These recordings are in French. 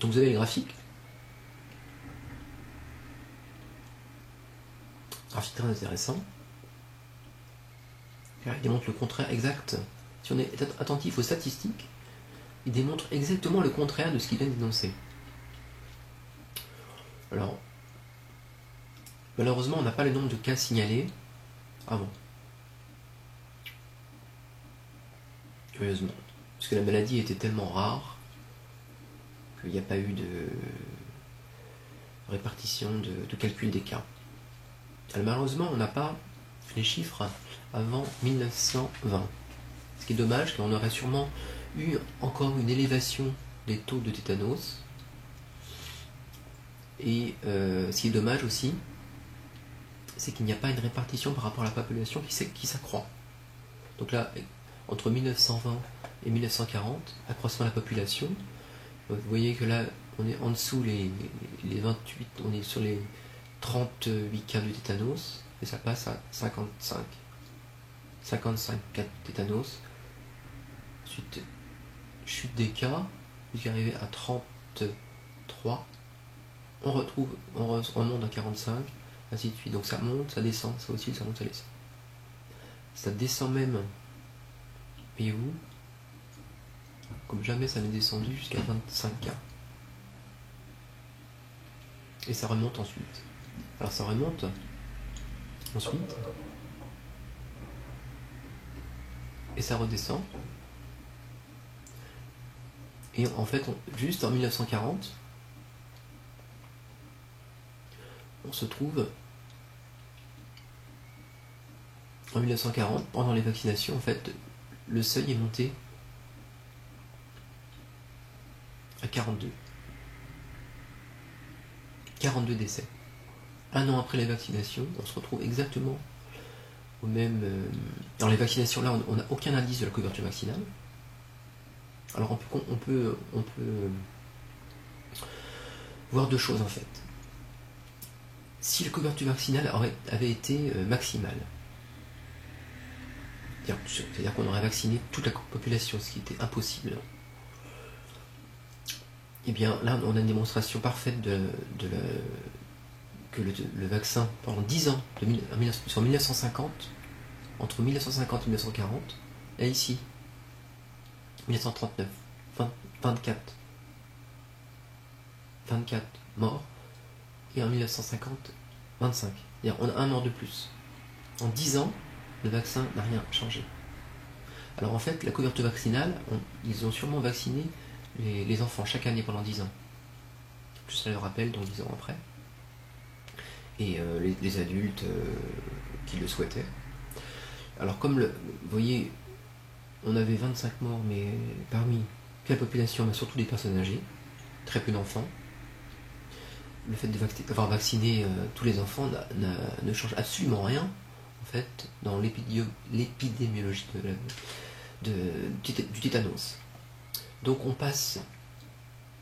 Donc vous avez les graphiques. Graphique très intéressant. Il démontre le contraire exact. Si on est attentif aux statistiques, il démontre exactement le contraire de ce qu'il vient d'énoncer. Alors, malheureusement, on n'a pas le nombre de cas signalés avant. Curieusement. Parce que la maladie était tellement rare qu'il n'y a pas eu de répartition de calcul des cas. Alors, malheureusement, on n'a pas les chiffres avant 1920. Ce qui est dommage, car on aurait sûrement eu encore une élévation des taux de tétanos. Et ce qui est dommage aussi, c'est qu'il n'y a pas une répartition par rapport à la population qui s'accroît. Donc là, entre 1920 et 1940, accroissement de la population, vous voyez que là, on est en dessous les 28, on est sur les 38 cas de tétanos, et ça passe à 55 cas de tétanos. Ensuite, chute des cas, jusqu'à arriver à 33. On remonte à 45, ainsi de suite. Donc ça monte, ça descend, ça aussi, ça monte, ça descend. Ça descend même, voyez-vous, comme jamais ça n'est descendu jusqu'à 25 cas. Et ça remonte ensuite. Alors ça remonte ensuite, et ça redescend. Et en fait, juste en 1940, on se trouve en 1940, pendant les vaccinations, en fait, le seuil est monté à 42. 42 décès. Un an après les vaccinations, on se retrouve exactement au même... Dans les vaccinations, là, on n'a aucun indice de la couverture vaccinale. Alors on peut voir deux choses en fait. Si la couverture vaccinale avait été maximale, c'est-à-dire qu'on aurait vacciné toute la population, ce qui était impossible, et bien là on a une démonstration parfaite que le vaccin, pendant 10 ans, sur 1950, entre 1950 et 1940, et ici, 1939, 24 morts, et en 1950, 25. C'est-à-dire on a un mort de plus. En 10 ans, le vaccin n'a rien changé. Alors en fait, la couverture vaccinale, ils ont sûrement vacciné les enfants chaque année pendant 10 ans. Plus ça le rappelle, donc 10 ans après. Et les adultes qui le souhaitaient. Alors comme vous voyez, on avait 25 morts, mais parmi la population, mais surtout des personnes âgées, très peu d'enfants. Le fait d'avoir vacciné tous les enfants ne change absolument rien, en fait, dans l'épidémiologie du tétanos. Donc on passe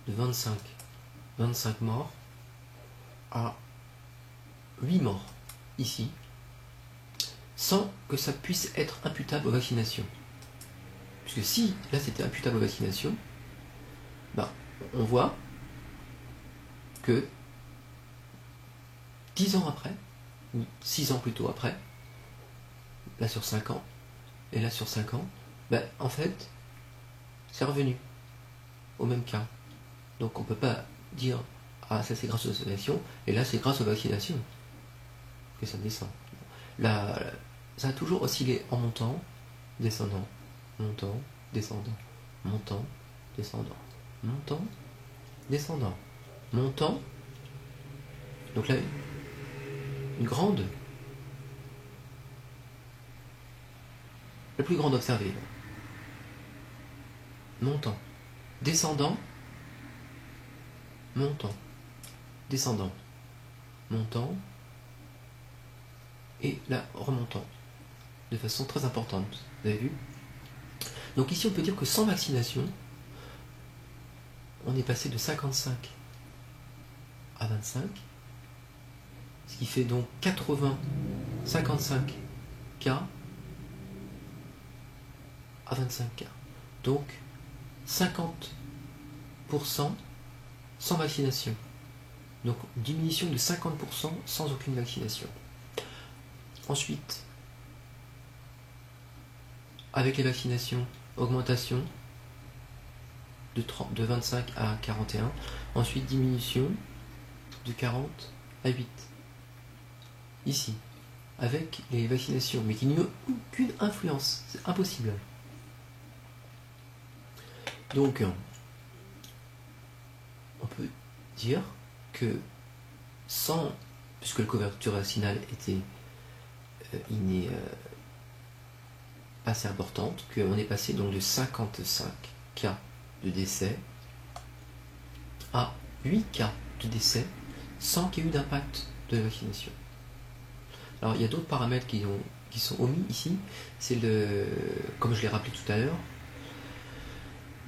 de 25 morts à 8 morts ici, sans que ça puisse être imputable aux vaccinations. Puisque si là c'était imputable aux vaccinations, on voit que 10 ans après, ou 6 ans plutôt après, là sur 5 ans, et là sur 5 ans, en fait, c'est revenu au même cas. Donc on ne peut pas dire « Ah, ça c'est grâce aux vaccinations », et là c'est grâce aux vaccinations que ça descend. Là, ça a toujours oscillé en montant, descendant, montant, descendant, montant, descendant, montant, descendant, montant. Donc là, la plus grande observée, montant, descendant, montant, descendant, montant, et là, remontant, de façon très importante. Vous avez vu? Donc ici, on peut dire que sans vaccination, on est passé de 55 à 25, ce qui fait donc 55 cas à 25 cas. Donc 50% sans vaccination. Donc diminution de 50% sans aucune vaccination. Ensuite, avec les vaccinations, augmentation de 25 à 41. Ensuite, diminution de 40 à 8. Ici, avec les vaccinations, mais qui n'ont aucune influence. C'est impossible. Donc, on peut dire que puisque la couverture vaccinale était assez importante, qu'on est passé donc de 55 cas de décès à 8 cas de décès sans qu'il y ait eu d'impact de la vaccination. Alors il y a d'autres paramètres qui sont omis ici, c'est comme je l'ai rappelé tout à l'heure,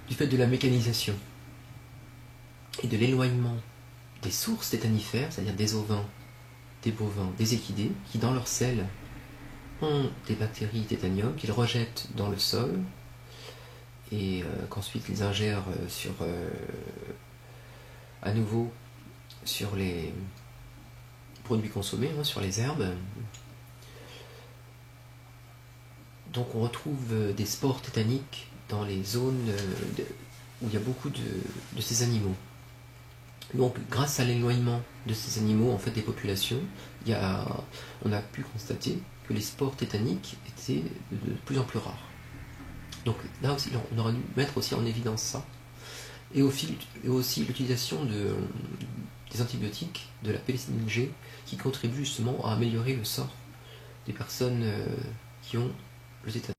du fait de la mécanisation et de l'éloignement des sources tétanifères, c'est-à-dire des ovins, des bovins, des équidés, qui dans leur selle ont des bactéries tétanium qu'ils rejettent dans le sol et qu'ensuite ils ingèrent à nouveau sur les produits consommés, sur les herbes. Donc on retrouve des spores tétaniques dans les zones où il y a beaucoup de ces animaux. Donc grâce à l'éloignement de ces animaux, en fait, des populations, on a pu constater que les spores tétaniques étaient de plus en plus rares. Donc là aussi, on aurait dû mettre aussi en évidence ça. Et aussi l'utilisation des antibiotiques, de la pénicilline G, qui contribue justement à améliorer le sort des personnes qui ont le tétanos.